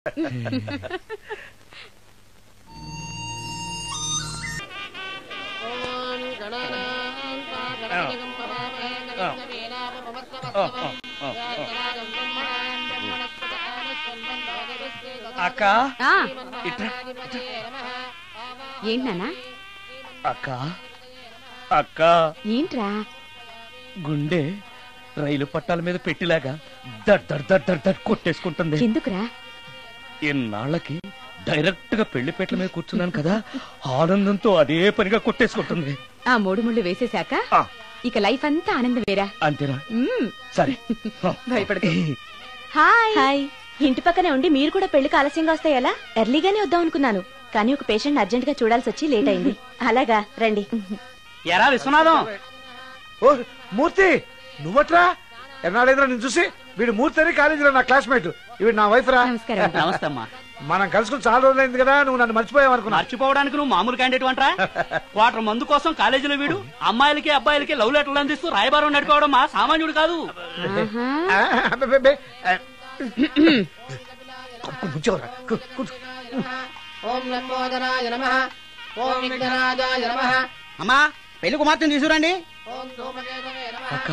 అక్క ఏంటన్నా? అక్క అక్క ఏంట్రా? గుండె రైలు పట్టాల మీద పెట్టిలాగా దడ్ దడ్ దడ్ దడ్ దడ్ కొట్టేసుకుంటుంది. ఎందుకురా? ఇన్నాళ్ళకి డైరెక్ట్ గా పెళ్లిపేటల మీద కూర్చున్నాను కదా, ఆనందంతో అదే పనిగా కొట్టేసుకుంటుంది. ఆ 3 ముళ్ళు వేసేశాక ఇక లైఫ్ అంతా ఆనందం వేరా. అంతేనా? సరే భయపడకు. Hi hi. ఇంటి పక్కనే ఉండి మీరు కూడా పెళ్లికి ఆలస్యంగా వస్తే ఎలా? ఎర్లీగానే వద్దాం అనుకున్నాను, కానీ ఒక పేషెంట్ అర్జెంట్ గా చూడాల్సి వచ్చి లేట్ అయింది. అలాగా రండి. ఎరా విశ్వనాథం. ఓ మూర్తి, నువ్వట్రా? ఎన్నాడైందిరా నేను చూసి? వీడు మూర్తి అని కాలేజీలో నా క్లాస్మేట్, ఇవి నా వైఫ్ రా. నమస్తే అమ్మా. మనం కలుసుకుని చాలా రోజులైంది కదా, నువ్వు నన్ను మర్చిపోయావు అనుకున్నా. మర్చిపోవడానికి నువ్వు మామూలు క్యాండిడేట్ అంటరా? క్వార్టర్ మందు కోసం కాలేజీలో వీడు అమ్మాయిలకి అబ్బాయిలకి లవ్ లెటర్లు అందిస్తూ రాయబారం నడుకోవడం మా సామాన్యుడు కాదు. అమ్మా పెళ్లి కుమార్తెను తీసుకురండి. అక్క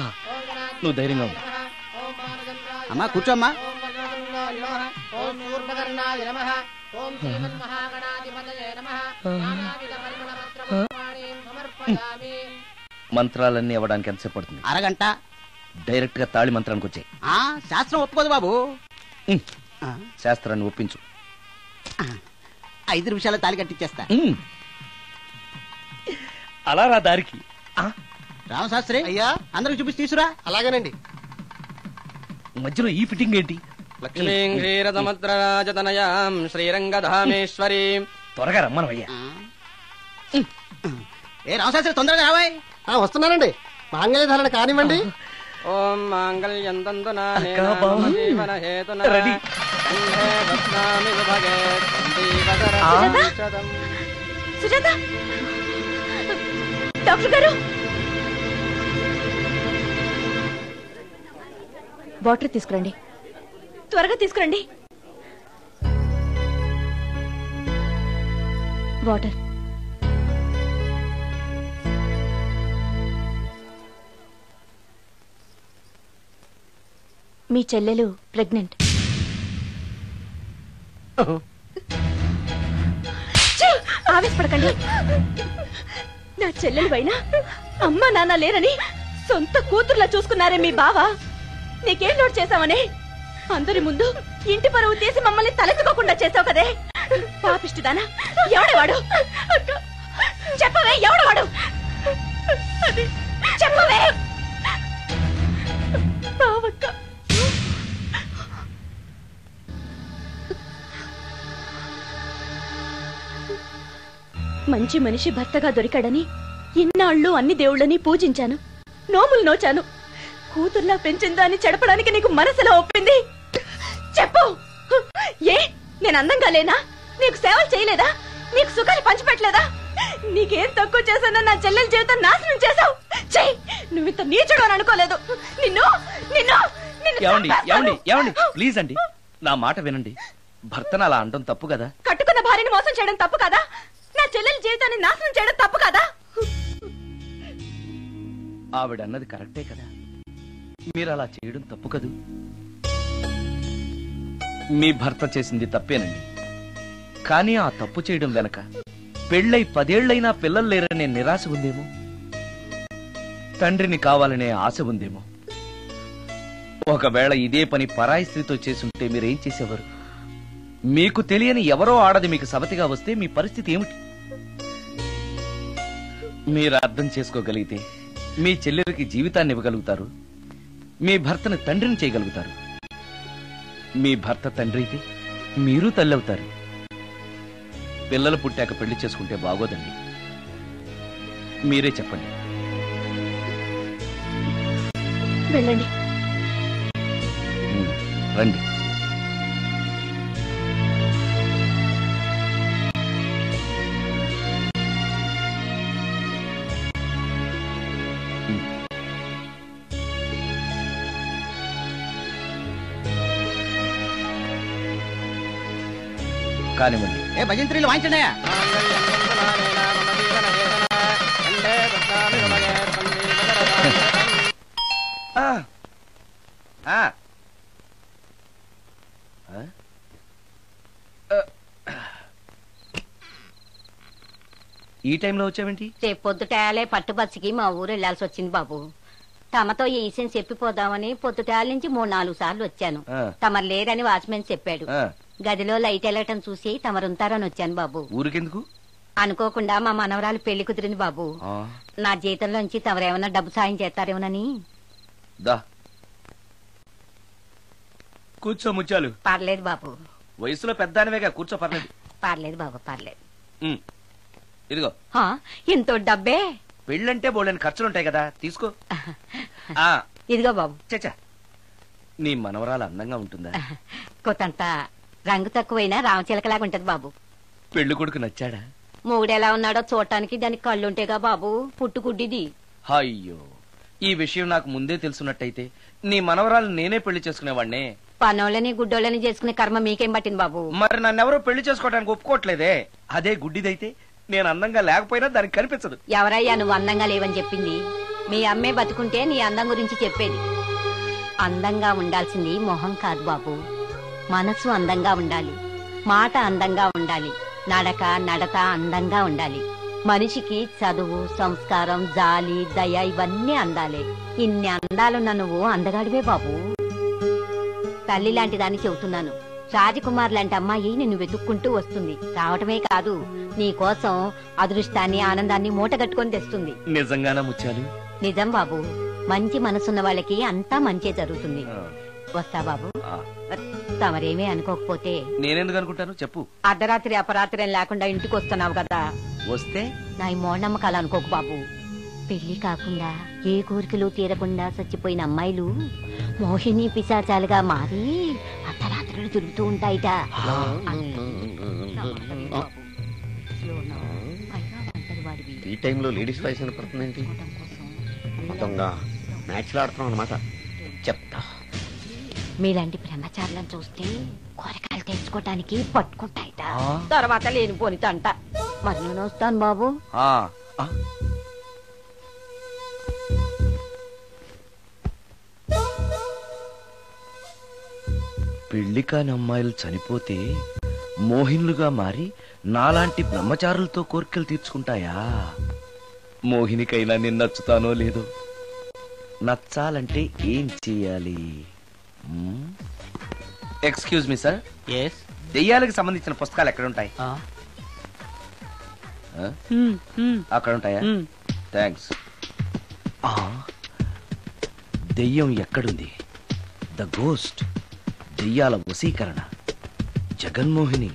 నువ్వు ధైర్యంగా ఉండు. అమ్మా కూర్చోమ్మా. మంత్రాలన్నీ అవ్వడానికి ఎంతసేపు పడుతుంది? అరగంట. డైరెక్ట్ గా తాళి మంత్రానికి వచ్చాయి. శాస్త్రం ఒప్పుకోదు బాబు. శాస్త్రాన్ని ఒప్పించు. 5 నిమిషాలు తాళి కట్టించేస్తా. అలా రా దారికి. రామశాస్త్రి అయ్యా, అందరికి చూపించి తీసురా. అలాగేనండి. మధ్యలో ఈ ఫిట్టింగ్ ఏంటి? లక్ష్మీం క్షీరసముద్రరాజతనయాం శ్రీరంగధామేశ్వరీం. త్వరగా రమ్మనవయ్యా. ఏ రామశాస్త్రి తొందరగా రావాయ్. వస్తున్నానండి. మాంగళ్యధారణ కానివ్వండి. ఓం మాంగళ్యం తంతునా జీవన హేతునా కంఠే బధ్నామి విభగే సందీపతరం. సుజాత డాక్టర్ గారు, వాటర్ తీసుకురండి, త్వరగా తీసుకురండి. వాటర్. మీ చెల్లెలు ప్రెగ్నెంట్. ఆవేశపడకండి. నా చెల్లెలు పైన అమ్మ నాన్న లేరని సొంత కూతుర్లా చూసుకున్నారే మీ బావ. నీకేం లోటు చేశావనే? అందరి ముందు ఇంటి పరువు తీసి మమ్మల్ని తలెత్తుకోకుండా చేసావు కదే. పాపిష్టిదానా? ఎవడేవాడు? చెప్పవే, ఎవడవాడు? చెప్పవే. బావక్క, మంచి మనిషి భర్తగా దొరికాడని ఇన్నాళ్ళు అన్ని దేవుళ్ళని పూజించాను, నోములు నోచాను. కూతుర్లా పెంచిందా అని చెడపడానికి నీకు మనసులో ఒప్పింది. చెప్పు, ఏ నేను అందంగా లేనా? నీకు సేవలు చేయలేదా? నీకు సుఖాలు పంచిపెట్టలేదా? నీకేం తక్కువ చేశానో నా చెల్లెల జీవితం నాశనం చేశావు. చెయ్యి, నువ్వు ఇంత నీచుడు అని అనుకోలేదు. నిన్ను నిన్ను ప్లీజ్ అండి, నా మాట వినండి. భర్తను అలా అనడం తప్పు కదా? కట్టుకున్న భార్యని మోసం చేయడం తప్పు కదా? నా చెల్లెల జీవితాన్ని నాశనం చేయడం తప్పు కదా? ఆవిడన్నది కరెక్టే కదా, మీరు అలా చేయడం తప్పు కదూ. మీ భర్త చేసింది తప్పేనండి, కానీ ఆ తప్పు చేయడం వెనక పెళ్ళై 10 ఏళ్లైనా పిల్లలు లేరనే నిరాశ ఉందేమో, తండ్రిని కావాలనే ఆశ ఉందేమో. ఒకవేళ ఇదే పని పరాయి స్త్రీతో చేసుంటే మీరేం చేసేవారు? మీకు తెలియని ఎవరో ఆడది మీకు సవతిగా వస్తే మీ పరిస్థితి ఏమిటి? మీరు అర్థం చేసుకోగలిగితే మీ చెల్లెలకి జీవితాన్ని ఇవ్వగలుగుతారు, మీ భర్తను తండ్రిని చేయగలుగుతారు. మీ భర్త తండ్రి అయితే మీరు తల్లి అవుతారు. పిల్లలు పుట్టాక పెళ్లి చేసుకుంటే బాగోదండి. మీరే చెప్పండి. వెళ్ళండి. రండి. కానివ్వండి. ఏ భజంత్రీలు వాయించండి. ఈ టైంలో వచ్చావేంటి? రేపు పొద్దుటాలే పట్టుబచ్చికి మా ఊరు వెళ్లాల్సి వచ్చింది బాబు. తమతో ఈ విషయం చెప్పిపోదామని పొద్దుటాల నుంచి 3-4 సార్లు వచ్చాను. తమరు లేరని వాచ్మెన్ చెప్పాడు. గదిలో లైట్ వెళ్ళటం చూసి తమరుంటారని వచ్చాను బాబు. ఊరికెందుకు? అనుకోకుండా మా మనవరాలు పెళ్లి కుదిరింది బాబు. నా జీతంలోంచి తమరేమన్నా డబ్బు సాయం చేస్తారేమోనని. కూర్చో ముచ్చాలు. పర్లేదు బాబు. వయసులో పెద్దానివేగా, కూర్చో. పర్లేదు. పర్లేదు బాబు, పర్లేదు. ఇదిగో. ఇంతో డబ్బే? పెళ్ళంటే బోళ్ళని ఖర్చులుంటాయి కదా, తీసుకో. ఇదిగో బాబు. చచ్చా, నీ మనవరాలు అందంగా ఉంటుందా? కొత్తంత రంగు తక్కువైనా రామచిలకలాగా ఉంటది బాబు. పెళ్లి కొడుకు నచ్చాడా? మూడెలా ఉన్నాడో చూడటానికి దానికి కళ్ళుంటేగా బాబు, పుట్టుకుడ్డిది. అయ్యో, ఈ విషయం నాకు ముందే తెలుసున్నట్టయితే నీ మనవరాలు నేనే పెళ్లి చేసుకునేవాడినే. పనోళ్ళని గుడ్డోళ్ళని చేసుకునే కర్మ మీకేం పట్టింది బాబు? మరి నన్నెవరూ పెళ్లి చేసుకోవడానికి ఒప్పుకోవట్లేదే. అదే గుడ్డిదైతే నేను అందంగా లేకపోయినా దానికి కనిపించదు. ఎవరయ్యా నువ్వు అందంగా లేవని చెప్పింది? మీ అమ్మే బతుకుంటే నీ అందం గురించి చెప్పేది. అందంగా ఉండాల్సింది మొహం కాదు బాబు, మనసు అందంగా ఉండాలి, మాట అందంగా ఉండాలి, నడత అందంగా ఉండాలి. మనిషికి చదువు, సంస్కారం, జాలి, దయ ఇవన్నీ అందాలే. ఇన్ని అందాలున్న నువ్వు అందగాడివే బాబు. తల్లి లాంటి దాన్ని చెబుతున్నాను. రాజకుమార్ లాంటి అమ్మాయి నిన్ను వెతుక్కుంటూ వస్తుంది. రావటమే కాదు, నీ కోసం అదృష్టాన్ని, ఆనందాన్ని మూటగట్టుకొని తెస్తుంది. నిజంగానా ముత్యాలు? నిజం బాబు. మంచి మనసున్న వాళ్ళకి అంతా మంచే జరుగుతుంది. వస్తా బాబు. తమరేమీ అనుకోకపోతే. నేనెందుకు అనుకుంటాను చెప్పు. అర్ధరాత్రి అపరాత్రి లేకుండా ఇంటికి వస్తున్నావు కదా, వస్తే నా ఈ మూఢనమ్మకాలు అనుకోకు బాబు. పెళ్లి కాకుండా ఏ కోరికలు తీరకుండా చచ్చిపోయిన అమ్మాయిలు మోహిని పిశాచాలుగా మారి అర్ధరాత్రులు తిరుగుతూ ఉంటాయిట. ఈ టైంలో లేడీస్ వాయిస్ వినపడుతుందేంటి? మొత్తంగా మ్యాచ్లు ఆడుతున్నాం అనమాట. చెప్తా. మీలాంటి బ్రహ్మచారులను చూస్తే కోరికలు తెచ్చుకోవటానికి పట్టుకుంటాయిట. తర్వాత లేనిపోని తంట. మరి నేను వస్తాను బాబు. పెళ్లి కాని అమ్మాయిలు చనిపోతే మోహినులుగా మారి నాలాంటి బ్రహ్మచారులతో కోరికలు తీర్చుకుంటాయా? మోహినికైనా నేను నచ్చుతానో లేదో. నచ్చాలంటే ఏం చెయ్యాలి? Excuse me sir. దెయ్యాలకు సంబంధించిన పుస్తకాలు ఎక్కడుంటాయి? అక్కడ ఉంటాయా? థ్యాంక్స్. దెయ్యం ఎక్కడుంది? ద గోస్ట్, దెయ్యాల వశీకరణ, జగన్మోహిని.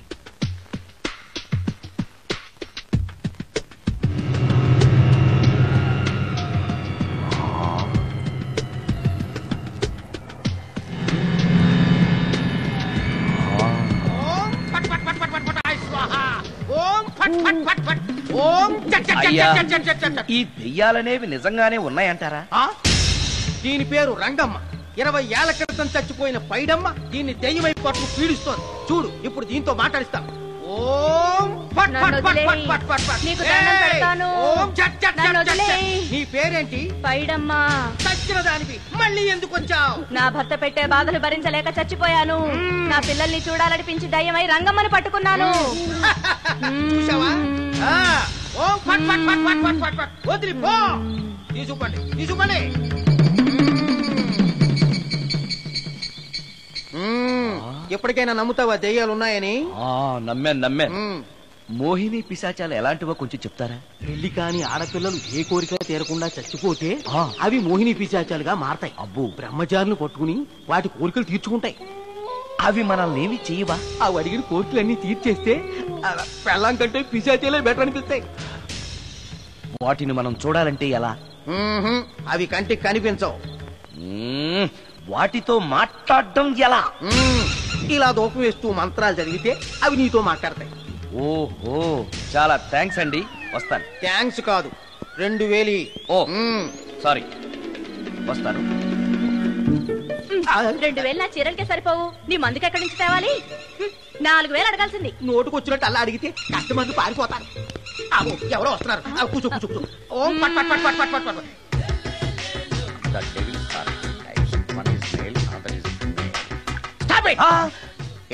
అయ్యా, ఈ దెయ్యాలనేవి నిజంగానే ఉన్నాయంటారా? దీని పేరు రంగమ్మ. 20 ఏళ్ల క్రితం చచ్చిపోయిన పైడమ్మ దీన్ని దెయ్యమై పట్టు పీడిస్తోంది. చూడు, ఇప్పుడు దీంతో మాట్లాడిస్తాం. నీ పేరేంటి? పైడమ్మా. చచ్చిన దానివి మళ్ళీ ఎందుకు వచ్చావు? నా భర్త పెట్టే బాధలు భరించలేక చచ్చిపోయాను. నా పిల్లల్ని చూడాలనిపించి దయ్యమై రంగమ్మని పట్టుకున్నాను. చూసావా? వదిలిపో. తీసుకుపండి, తీసుకుపండి. ఎప్పటికైనా నమ్ముతావా దెయ్యాలున్నాయని? నమ్మాను. మోహిని పిశాచాలు ఎలాంటివో కొంచెం చెప్తారా? పెళ్లి కాని ఆడపిల్లలు ఏ కోరిక తీరకుండా చచ్చిపోతే అవి మోహిని పిశాచాలుగా మారతాయి. అబ్బో, బ్రహ్మచారులు పట్టుకుని వాటి కోరికలు తీర్చుకుంటాయి. అవి మనల్ని ఏమి చేయవా? అవి అడిగిన కోరికలన్నీ తీర్చేస్తే పెళ్ళాం కంటే పిశాచాలే బెటర్ అనిపిస్తాయి. వాటిని మనం చూడాలంటే ఎలా? అవి కంటికి కనిపించవు. వాటితో మాట్లాడడం ఎలా? ఇలా దూపం వేస్తూ మంత్రాలు చదివితే అవి నీతో మాట్లాడతాయి. ఓహో, చాలా థ్యాంక్స్ అండి. వస్తాను. థ్యాంక్స్ కాదు, 2000. ఓ సారీ, వస్తాను. 2000 నా చీరలకే సరిపోవు. నీ మందుకి ఎక్కడి నుంచి తేవాలి? 4000 అడగాల్సింది. నోటుకు వచ్చినట్టు అలా అడిగితే కస్టమర్లు పారిపోతారు. ఎవరో వస్తున్నారు. కూర్చో కూర్చో కూర్చో. ఓం పట్ పట్ పట్ పట్ పట్ పట్. The devils are types. One is male, another is female. Stop it!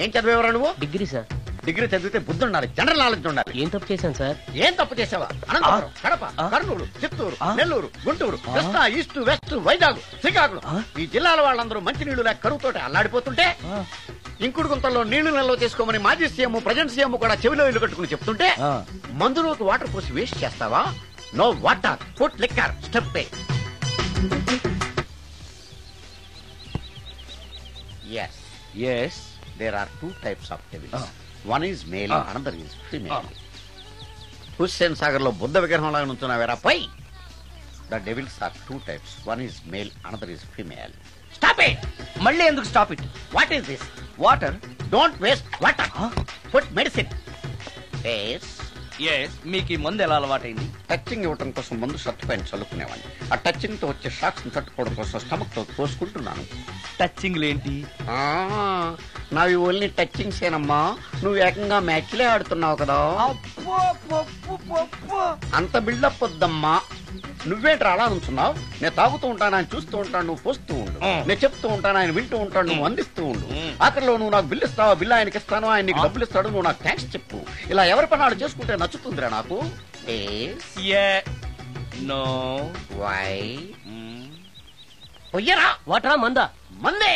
ఏం చదివేవరా నువ్వు? Degree sir. డిగ్రీ చదివితే బుద్ధి ఉండాలి, జనరల్ నాలెడ్జ్ ఉండాలి. ఏం తప్పు చేశాను సార్? ఏం తప్పు చేసావా? అనంతపురం, కడప, కర్నూలు, చిత్తూరు, నెల్లూరు, గుంటూరు, కృష్ణా, ఈస్ట్, వెస్ట్, వైజాగ్, శ్రీకాకుళం ఈ జిల్లాల వాళ్ళందరూ మంచినీళ్లు లేక కరువుతోటి అల్లాడిపోతుంటే ఇంకుడు గుంతల్లో నీళ్లు నిల్వ చేసుకోమని మాజీ సీఎం ప్రజెంట్ సీఎం కూడా చెవిలో ఇల్లు కట్టుకుని చెప్తుంటే మందులోకి వాటర్ పోసి వేస్ట్ చేస్తావా? No water, put liquor, step A. Yes. Yes. There are two types of devils. One is male, another is female. Hussain Sagar లో బుద్ధ విగ్రహం లాగా నుంచున్నావేరా పై. The devils are two types. One is male, another is female. Stop it! మళ్ళీ ఎందుకు stop it? What is this? Water. Don't waste water. Put medicine. Yes. Yes. మీకు ఈ మందు ఎలా అలవాటైంది? టచింగ్ ఇవ్వటం కోసం ముందు షర్ట్ పైన చల్లుకునేవాడిని. ఆ టచింగ్ తో వచ్చే షాక్స్ ని తట్టుకోవడం కోసం స్టమక్ తో పోసుకుంటున్నాను. టచింగ్ లేంటి? నావి ఓన్లీ టచింగ్స్ ఏనమ్మా. నువ్వు ఏకంగా మ్యాచ్లే ఆడుతున్నావు కదా. అంత బిల్డప్ వద్దమ్మా. నువ్వేంట్రా అలా నుంచున్నావు? నేను తాగుతూ ఉంటాను, ఆయన చూస్తూ ఉంటాను, నువ్వు పోస్తూ ఉండు. నేను చెప్తూ ఉంటాను, ఆయన వింటూ ఉంటాడు, నువ్వు అందిస్తూ ఉండు. ఆఖరిలో నువ్వు నాకు బిల్లు ఇస్తావా, బిల్లు ఆయనకి ఇస్తాను, ఆయన నీకు డబ్బులు ఇస్తాడు, నువ్వు నాకు థ్యాంక్స్ చెప్పు. ఇలా ఎవరి పనాడు చేసుకుంటే నచ్చుతుందిరా నాకు. నో. వై? పొయ్యరా. వాటరా మందా? మందే.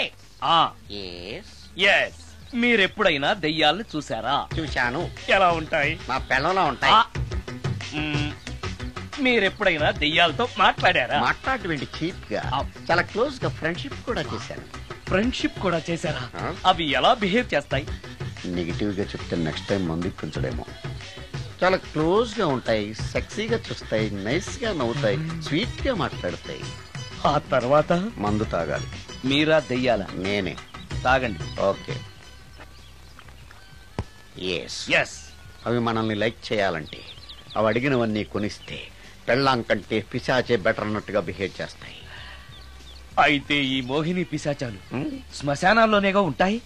ఎస్. మీరెప్పుడైనా దెయ్యాలను చూసారా? చూశాను. ఎలా ఉంటాయి? నా పెళ్ళంలా ఉంటాయి. మీరెప్పుడైనా దెయ్యాలతో మాట్లాడారా? మాట్లాడేంటి చీప్ గా, చాలా క్లోజ్ గా ఫ్రెండ్షిప్ కూడా చేశాను. ఫ్రెండ్షిప్ కూడా చేశారా? అవి ఎలా బిహేవ్ చేస్తాయి? నెగిటివ్ గా చెప్తే నెక్స్ట్ టైం మందు ఇప్పించడేమో. చాలా క్లోజ్ గా ఉంటాయి, సెక్సీగా చూస్తాయి, నైస్ గా నవ్వుతాయి, స్వీట్ గా మాట్లాడతాయి. ఆ తర్వాత మందు తాగాలి. మీరా దెయ్యాల? నేనే. తాగండి. ఓకే. ఎస్. అవి మనల్ని లైక్ చేయాలంటే అవి అడిగినవన్నీ కొనిస్తే పెళ్ళాం కంటే పిశాచే బెటర్ అన్నట్టుగా బిహేవ్ చేస్తాయి. అయితే ఈ మోహిని పిశాచాలు శ్మశానాల్లోనేగా ఉంటాయి?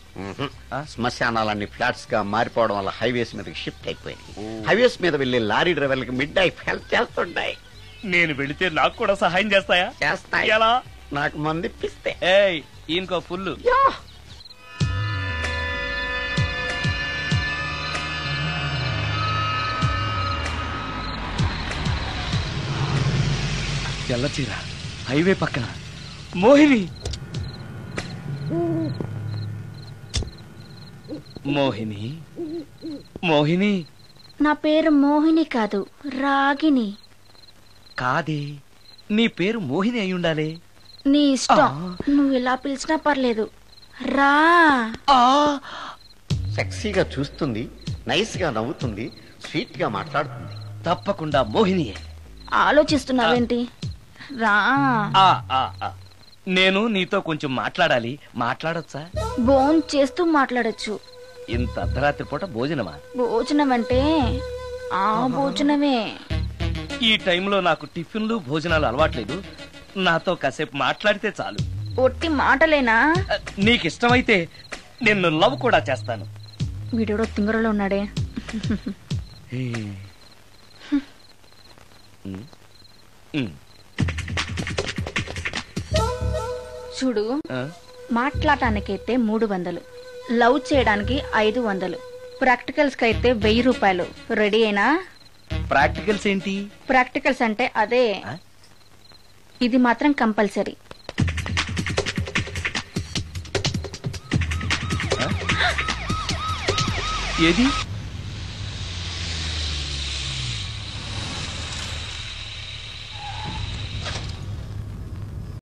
శ్మశానాలన్నీ ఫ్లాట్స్ గా మారిపోవడం వల్ల హైవేస్ మీదకి షిఫ్ట్ అయిపోయింది. హైవేస్ మీద వెళ్లి లారీ డ్రైవర్లకి మిడ్ నైట్ హెల్ప్ చేస్తుంటాయి. నేను వెళితే నాకు కూడా సహాయం చేస్తాయా? చేస్తాయి. ఎలా? నాకు మంది ఇప్పిస్తే. ఈయనకో ఫుల్. తెల్లచీర, హైవే పక్కన మోహిని. మోహిని, మోహిని. నా పేరు మోహిని కాదు, రాగిని. కాదే, నీ పేరు మోహిని అయి ఉండాలి. నీ ఇష్టం, నువ్వు ఇలా పిలిచినా పర్లేదు. రా. సెక్సీగా చూస్తుంది, నైస్ గా నవ్వుతుంది, స్వీట్ గా మాట్లాడుతుంది. తప్పకుండా మోహినియే. ఆలోచిస్తున్నావేంటి? రా. నేను నీతో కొంచెం మాట్లాడాలి. మాట్లాడొచ్చా? భోజనం చేస్తూ మాట్లాడొచ్చు. ఇంత అర్ధరాత్రి పూట భోజనమా? భోజనం అంటే ఆ భోజనమే. ఈ టైంలో నాకు టిఫిన్లు భోజనాలు అలవాట్లేదు. నాతో కాసేపు మాట్లాడితే చాలు. ఒట్టి మాటలేనా? నీకిష్టమైతే నిన్ను లవ్ కూడా చేస్తాను. వీడెవడో తింగరలో ఉన్నాడే. చూడు, మాట్లాడటానికైతే 300, లవ్ చేయడానికి 500, ప్రాక్టికల్స్ కైతే 1000 రూపాయలు. రెడీ అయినా? ప్రాక్టికల్స్ ఏంటి? ప్రాక్టికల్స్ అంటే అదే. ఇది మాత్రం కంపల్సరీ. ఏది?